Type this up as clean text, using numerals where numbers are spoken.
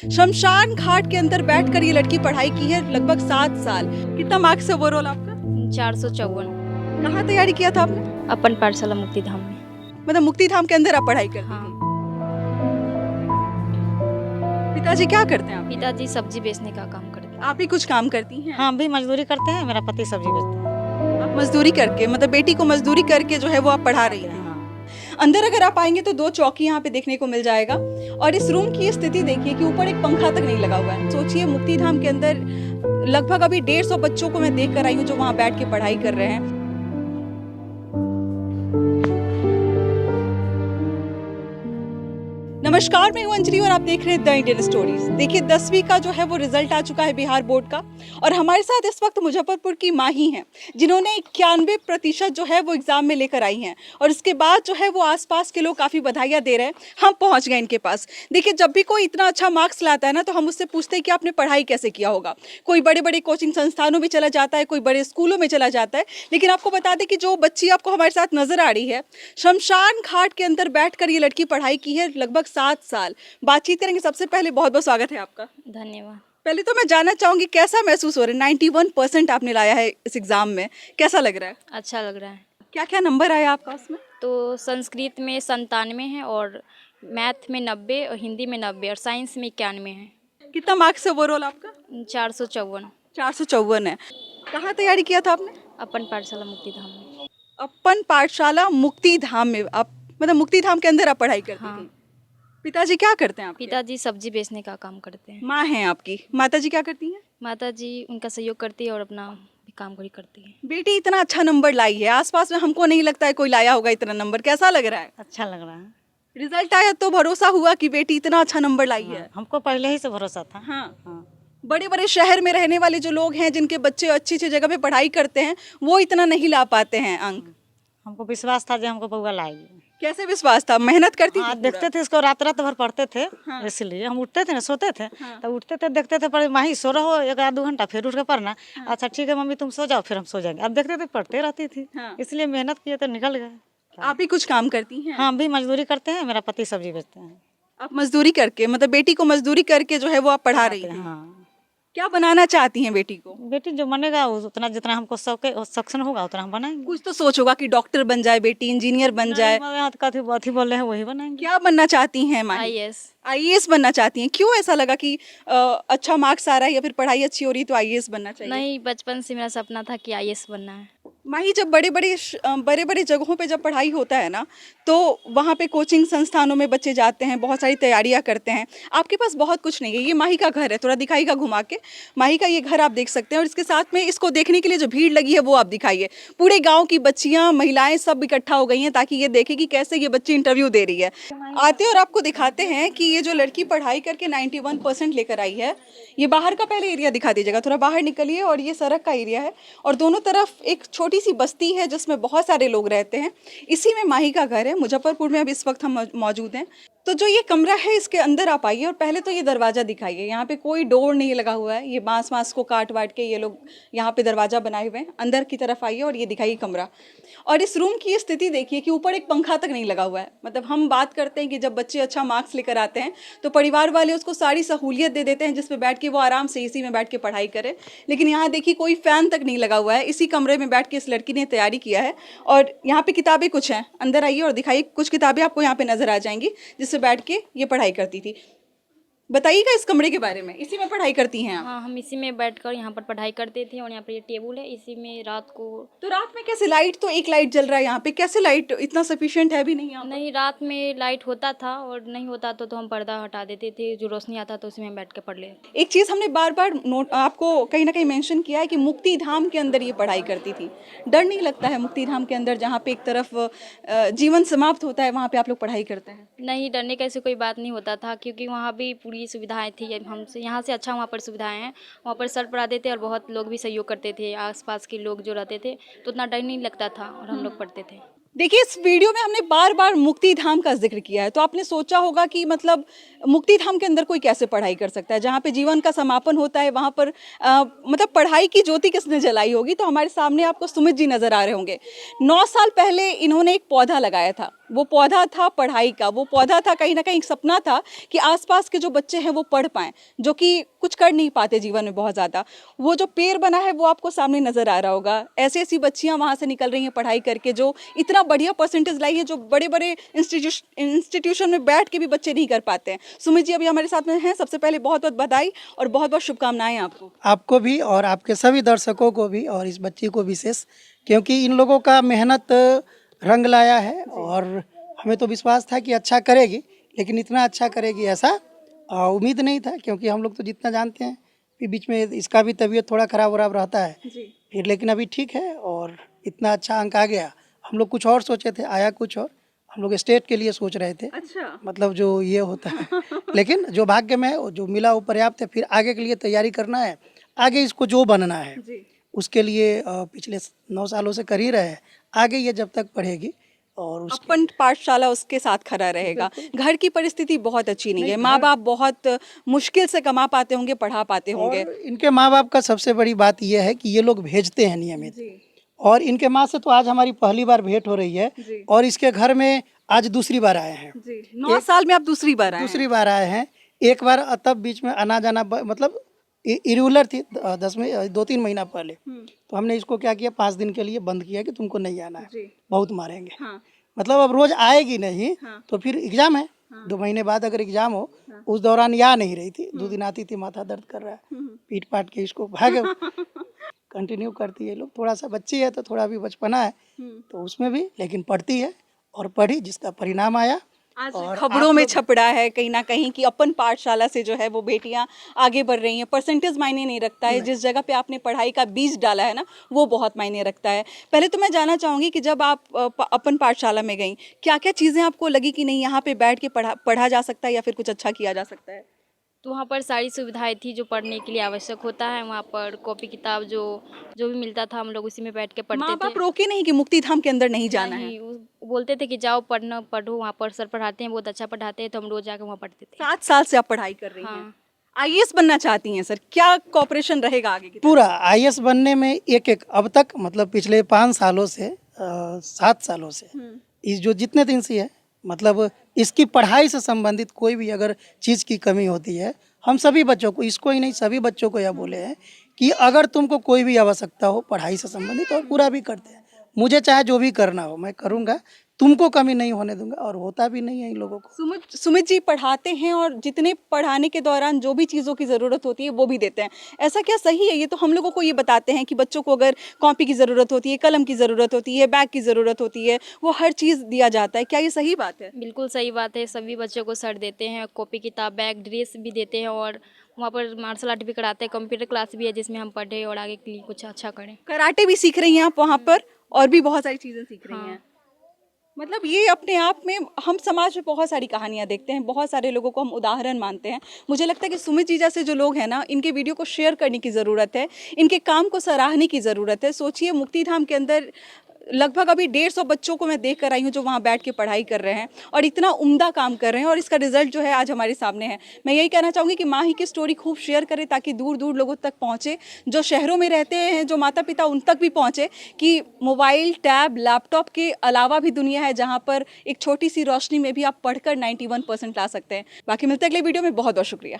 शमशान घाट के अंदर बैठकर ये लड़की पढ़ाई की है लगभग 7 साल। कितना मार्क्स है ओवरऑल आपका? 454। कहाँ तैयारी किया था आपने? अपन पाठशाला मुक्तिधाम में। मतलब मुक्तिधाम के अंदर आप पढ़ाई करती हाँ। थी। पिताजी क्या करते हैं आप? पिताजी सब्जी बेचने का काम करते हैं। आप ही कुछ काम करती हैं? हाँ, भी मजदूरी करते हैं। मेरा पति सब्जी बेचते हैं। आप मजदूरी करके मतलब बेटी को मजदूरी करके जो है वो आप पढ़ा रही हैं। हाँ। अंदर अगर आप आएंगे तो 2 चौकी यहाँ पे देखने को मिल जाएगा और इस रूम की स्थिति देखिए कि ऊपर एक पंखा तक नहीं लगा हुआ है। सोचिए मुक्तिधाम के अंदर लगभग अभी 150 बच्चों को मैं देख कर आई हूँ जो वहाँ बैठ के पढ़ाई कर रहे हैं। नमस्कार, मैं हूं अंजलि और आप देख रहे हैं द इंडियन स्टोरीज। देखिए 10वीं का जो है वो रिजल्ट आ चुका है बिहार बोर्ड का और हमारे साथ इस वक्त मुजफ्फरपुर की माही हैं जिन्होंने 91% जो है वो एग्जाम में लेकर आई हैं और इसके बाद जो है वो आसपास के लोग काफ़ी बधाइयाँ दे रहे हैं। हम पहुंच गए इनके पास। देखिए जब भी कोई इतना अच्छा मार्क्स लाता है ना तो हम उससे पूछते हैं कि आपने पढ़ाई कैसे किया होगा। कोई बड़े बड़े कोचिंग संस्थानों में चला जाता है, कोई बड़े स्कूलों में चला जाता है, लेकिन आपको बता दें कि जो बच्ची आपको हमारे साथ नजर आ रही है शमशान घाट के अंदर बैठकर ये लड़की पढ़ाई की है लगभग 7 साल। बातचीत करेंगे। सबसे पहले बहुत बहुत स्वागत है आपका। धन्यवाद। पहले तो मैं जानना चाहूंगी कैसा महसूस हो रहा है? 91% आपने लाया है इस एग्जाम में, कैसा लग रहा है? अच्छा लग रहा है। क्या क्या नंबर आया आपका उसमें? तो संस्कृत में 97 है और मैथ में 90 और हिंदी में 90 और साइंस में 91 है। कितना मार्क्स है ओवरऑल आपका? 454। 454 है। कहाँ तैयारी किया था आपने? अपन पाठशाला मुक्तिधाम में। अपन पाठशाला मुक्तिधाम में। आप मतलब मुक्तिधाम के अंदर आप पढ़ाई करती हाँ। थी। पिताजी क्या करते हैं आपके? पिताजी सब्जी बेचने का काम करते हैं। माँ हैं आपकी। माताजी क्या करती हैं? माताजी उनका सहयोग करती है और अपना भी काम करी करती है। बेटी इतना अच्छा नंबर लाई है, आसपास में हमको नहीं लगता है कोई लाया होगा इतना नंबर। कैसा लग रहा है? अच्छा लग रहा है। रिजल्ट आया तो भरोसा हुआ कि बेटी इतना अच्छा नंबर लाई है। हाँ, हमको पहले ही से भरोसा था। हाँ। हाँ। बड़े बड़े शहर में रहने वाले जो लोग हैं जिनके बच्चे अच्छी अच्छी जगह पे पढ़ाई करते हैं वो इतना नहीं ला पाते हैं अंक। हमको विश्वास था जो हमको बउआ लाएगी। कैसे विश्वास था? मेहनत करती हाँ, थी देखते थे इसको, रात रात भर पढ़ते थे। हाँ। इसलिए हम उठते थे ना, सोते थे हाँ। तो उठते थे, देखते थे, पढ़े माही सो रहो 1-2 घंटा, फिर उठ के पढ़ना। अच्छा ठीक है मम्मी तुम सो जाओ, फिर हम सो जाएंगे। अब देखते थे पढ़ते रहती थी। हाँ। इसलिए मेहनत किए तो निकल गए। आप ही कुछ काम करती हैं? हाँ, भी मजदूरी करते हैं। मेरा पति सब्जी बेचते हैं। आप मजदूरी करके मतलब बेटी को मजदूरी करके जो है वो आप पढ़ा रही थी। हाँ। क्या बनाना चाहती हैं बेटी को? बेटी जो बनेगा उतना, जितना हमको सक्षम होगा उतना हम बनाएंगे। कुछ तो सोच होगा कि डॉक्टर बन जाए बेटी, इंजीनियर बन जाए। कथी बोल रहे हैं वही बनाएंगे। क्या बनना चाहती हैं माही? आईएएस। आईएएस बनना चाहती हैं। क्यों ऐसा लगा कि अच्छा मार्क्स आ रहा है या फिर पढ़ाई अच्छी हो रही है तो आईएएस बनना चाहिए? नहीं, बचपन से मेरा सपना था कि आईएएस बनना है। माही जब बड़े बड़े जगहों पे जब पढ़ाई होता है ना तो वहाँ पे कोचिंग संस्थानों में बच्चे जाते हैं, बहुत सारी तैयारियां करते हैं। आपके पास बहुत कुछ नहीं है। ये माही का घर है, थोड़ा दिखाइएगा घुमा के। माही का ये घर आप देख सकते हैं और इसके साथ में इसको देखने के लिए जो भीड़ लगी है वो आप दिखाइए। पूरे गाँव की बच्चियाँ, महिलाएं सब इकट्ठा हो गई हैं ताकि ये देखे कि कैसे ये बच्ची इंटरव्यू दे रही है। आते और आपको दिखाते हैं कि ये जो लड़की पढ़ाई करके 91% लेकर आई है। ये बाहर का पहले एरिया दिखा दीजिएगा, थोड़ा बाहर निकलिए। और ये सड़क का एरिया है और दोनों तरफ एक छोटी सी बस्ती है जिसमें बहुत सारे लोग रहते हैं। इसी में माही का घर है। मुजफ्फरपुर में अब इस वक्त हम मौजूद हैं। तो जो ये कमरा है इसके अंदर आप आइए और पहले तो ये दरवाज़ा दिखाइए। यहाँ पे कोई डोर नहीं लगा हुआ है। ये बांस को काट वाट के ये लोग यहाँ पे दरवाज़ा बनाए हुए हैं। अंदर की तरफ आइए और ये दिखाइए कमरा। और इस रूम की स्थिति देखिए कि ऊपर एक पंखा तक नहीं लगा हुआ है। मतलब हम बात करते हैं कि जब बच्चे अच्छा मार्क्स लेकर आते हैं तो परिवार वाले उसको सारी सहूलियत दे देते हैं जिसपे बैठ के वो आराम से इसी में बैठ के पढ़ाई करे। लेकिन यहाँ देखिए कोई फैन तक नहीं लगा हुआ है। इसी कमरे में बैठ के इस लड़की ने तैयारी किया है। और यहाँ पे किताबें कुछ हैं। अंदर आइए और दिखाइए। कुछ किताबें आपको यहाँ पे नजर आ जाएंगी जिससे बैठ के ये पढ़ाई करती थी। बताइएगा इस कमरे के बारे में। इसी में पढ़ाई करती हैं आप? हाँ, हम इसी में बैठकर यहाँ पर पढ़ाई करते थे और यहाँ पर ये टेबल है, इसी में रात को। तो रात में कैसे? लाइट तो एक लाइट जल रहा है यहाँ पे, कैसे लाइट इतना सफिशिएंट है भी नहीं यहाँ पर? नहीं, रात में लाइट होता था और नहीं होता तो हम पर्दा हटा देते थे। जो रोशनी आता तो उसी में बैठ के पढ़ लेते। एक चीज़ हमने बार बार नोट आपको कहीं ना कहीं मेंशन किया है कि मुक्तिधाम के अंदर ये पढ़ाई करती थी। डर नहीं लगता है मुक्तिधाम के अंदर जहाँ पे एक तरफ जीवन समाप्त होता है वहाँ पे आप लोग पढ़ाई करते हैं? नहीं, डरने का ऐसे कोई बात नहीं होता था क्योंकि वहाँ भी पूरी सुविधाएं थी। हमसे यहाँ से अच्छा वहाँ पर सुविधाएं हैं। वहाँ पर सर पढ़ाते थे और बहुत लोग भी सहयोग करते थे। आसपास के लोग जो रहते थे तो उतना डर नहीं लगता था और हम लोग पढ़ते थे। देखिए, इस वीडियो में हमने बार बार मुक्ति धाम का जिक्र किया है, तो आपने सोचा होगा कि मतलब मुक्ति धाम के अंदर कोई कैसे पढ़ाई कर सकता है, जहाँ पे जीवन का समापन होता है वहाँ पर मतलब पढ़ाई की ज्योति किसने जलाई होगी। तो हमारे सामने आपको सुमित जी नजर आ रहे होंगे। 9 साल पहले इन्होंने एक पौधा लगाया था, वो पौधा था पढ़ाई का, वो पौधा था कहीं ना कहीं एक सपना था कि आसपास के जो बच्चे हैं वो पढ़ पाएं, जो कि कुछ कर नहीं पाते जीवन में बहुत ज़्यादा। वो जो पेड़ बना है वो आपको सामने नजर आ रहा होगा। ऐसी ऐसी बच्चियां वहाँ से निकल रही हैं पढ़ाई करके, जो इतना बढ़िया परसेंटेज लाई है, जो बड़े बड़े इंस्टीट्यूशन में बैठ के भी बच्चे नहीं कर पाते हैं। सुमित जी अभी हमारे साथ में हैं। सबसे पहले बहुत बहुत बधाई और बहुत बहुत शुभकामनाएं आपको। आपको भी और आपके सभी दर्शकों को भी और इस बच्ची को विशेष, क्योंकि इन लोगों का मेहनत रंग लाया है और हमें तो विश्वास था कि अच्छा करेगी, लेकिन इतना अच्छा करेगी ऐसा उम्मीद नहीं था, क्योंकि हम लोग तो जितना जानते हैं कि बीच में इसका भी तबीयत थोड़ा खराब वराब रहता है फिर, लेकिन अभी ठीक है और इतना अच्छा अंक आ गया। हम लोग कुछ और सोचे थे, आया कुछ और। हम लोग स्टेट के लिए सोच रहे थे, अच्छा, मतलब जो ये होता है लेकिन जो भाग्य में है, जो मिला वो पर्याप्त है। फिर आगे के लिए तैयारी करना है, आगे इसको जो बनना है उसके लिए पिछले 9 सालों से कर ही रहे हैं। आगे ये जब तक पढ़ेगी और अपन पाठशाला उसके साथ खड़ा रहेगा। घर की परिस्थिति बहुत अच्छी नहीं है, माँ बाप बहुत मुश्किल से कमा पाते होंगे, पढ़ा पाते होंगे। और इनके माँ बाप का सबसे बड़ी बात यह है कि ये लोग भेजते हैं नियमित, और इनके माँ से तो आज हमारी पहली बार भेंट हो रही है और इसके घर में आज दूसरी बार आए हैं। 9 साल में आप दूसरी बार आए हैं। दूसरी बार आए हैं। एक बार तब बीच में आना जाना मतलब इरेगुलर थी 2-3 महीना पहले, तो हमने इसको क्या किया, 5 दिन के लिए बंद किया कि तुमको नहीं आना है, बहुत मारेंगे। मतलब अब रोज आएगी नहीं तो फिर एग्जाम है, 2 महीने बाद अगर एग्जाम हो, उस दौरान ये आ नहीं रही थी, 2 दिन आती थी, माथा दर्द कर रहा है, पीट पाट के इसको भागे कंटिन्यू करती है। लोग थोड़ा सा बच्ची है तो थोड़ा भी बचपना है तो उसमें भी, लेकिन पढ़ती है और पढ़ी, जिसका परिणाम आया। आज खबरों में छप रहा है कहीं ना कहीं कि अपन पाठशाला से जो है वो बेटियां आगे बढ़ रही हैं। परसेंटेज मायने नहीं रखता है, जिस जगह पे आपने पढ़ाई का बीज डाला है ना, वो बहुत मायने रखता है। पहले तो मैं जानना चाहूँगी कि जब आप अपन पाठशाला में गई, क्या क्या चीज़ें आपको लगी कि नहीं यहाँ पे बैठ के पढ़ा जा सकता है या फिर कुछ अच्छा किया जा सकता है? तो वहाँ पर सारी सुविधाएं थी जो पढ़ने के लिए आवश्यक होता है। वहाँ पर कॉपी किताब जो जो भी मिलता था, हम लोग उसी में बैठ के माँ पढ़ते बाप थे। रोके नहीं कि मुक्ति धाम के अंदर नहीं जाना है? नहीं, वो बोलते थे कि जाओ पढ़ना, पढ़ो, वहाँ पर सर पढ़ाते हैं, बहुत अच्छा पढ़ाते हैं, तो हम रोज जाकर वहाँ पढ़ते थे। 7 साल से आप पढ़ाई कर रही हैं। हाँ। आईएएस बनना चाहती हैं सर, क्या कॉपरेशन रहेगा आगे की? पूरा आईएएस बनने में एक अब तक, मतलब पिछले 5 सालों से 7 सालों से इस जो जितने दिन से है, मतलब इसकी पढ़ाई से संबंधित कोई भी अगर चीज़ की कमी होती है, हम सभी बच्चों को, इसको ही नहीं सभी बच्चों को यह बोले हैं कि अगर तुमको कोई भी आवश्यकता हो पढ़ाई से संबंधित, और पूरा भी करते हैं। मुझे चाहे जो भी करना हो मैं करूँगा, तुमको कमी नहीं होने दूंगा, और होता भी नहीं है इन लोगों को। सुमित जी पढ़ाते हैं और जितने पढ़ाने के दौरान जो भी चीज़ों की ज़रूरत होती है वो भी देते हैं, ऐसा क्या सही है? ये तो हम लोगों को ये बताते हैं कि बच्चों को अगर कॉपी की ज़रूरत होती है, कलम की ज़रूरत होती है, बैग की ज़रूरत होती है, वो हर चीज़ दिया जाता है। क्या ये सही बात है? बिल्कुल सही बात है। सभी बच्चों को सर देते हैं, कॉपी किताब, बैग, ड्रेस भी देते हैं, और वहाँ पर मार्शल आर्ट भी कराते हैं, कंप्यूटर क्लास भी है जिसमें हम पढ़े और आगे के लिए कुछ अच्छा करें। कराटे भी सीख रही हैं आप वहाँ पर, और भी बहुत सारी चीज़ें सीख रही हैं। मतलब ये अपने आप में, हम समाज में बहुत सारी कहानियां देखते हैं, बहुत सारे लोगों को हम उदाहरण मानते हैं। मुझे लगता है कि सुमित जी जैसे जो लोग हैं ना, इनके वीडियो को शेयर करने की ज़रूरत है, इनके काम को सराहने की ज़रूरत है। सोचिए, मुक्ति धाम के अंदर लगभग अभी 150 बच्चों को मैं देख कर आई हूँ जो वहाँ बैठ के पढ़ाई कर रहे हैं और इतना उम्दा काम कर रहे हैं, और इसका रिजल्ट जो है आज हमारे सामने है। मैं यही कहना चाहूँगी कि माँ ही की स्टोरी खूब शेयर करें ताकि दूर दूर लोगों तक पहुँचे, जो शहरों में रहते हैं, जो माता पिता, उन तक भी पहुँचे कि मोबाइल, टैब, लैपटॉप के अलावा भी दुनिया है जहाँ पर एक छोटी सी रोशनी में भी आप पढ़कर 91% ला सकते हैं। बाकी मिलते हैं अगले वीडियो में। बहुत बहुत शुक्रिया।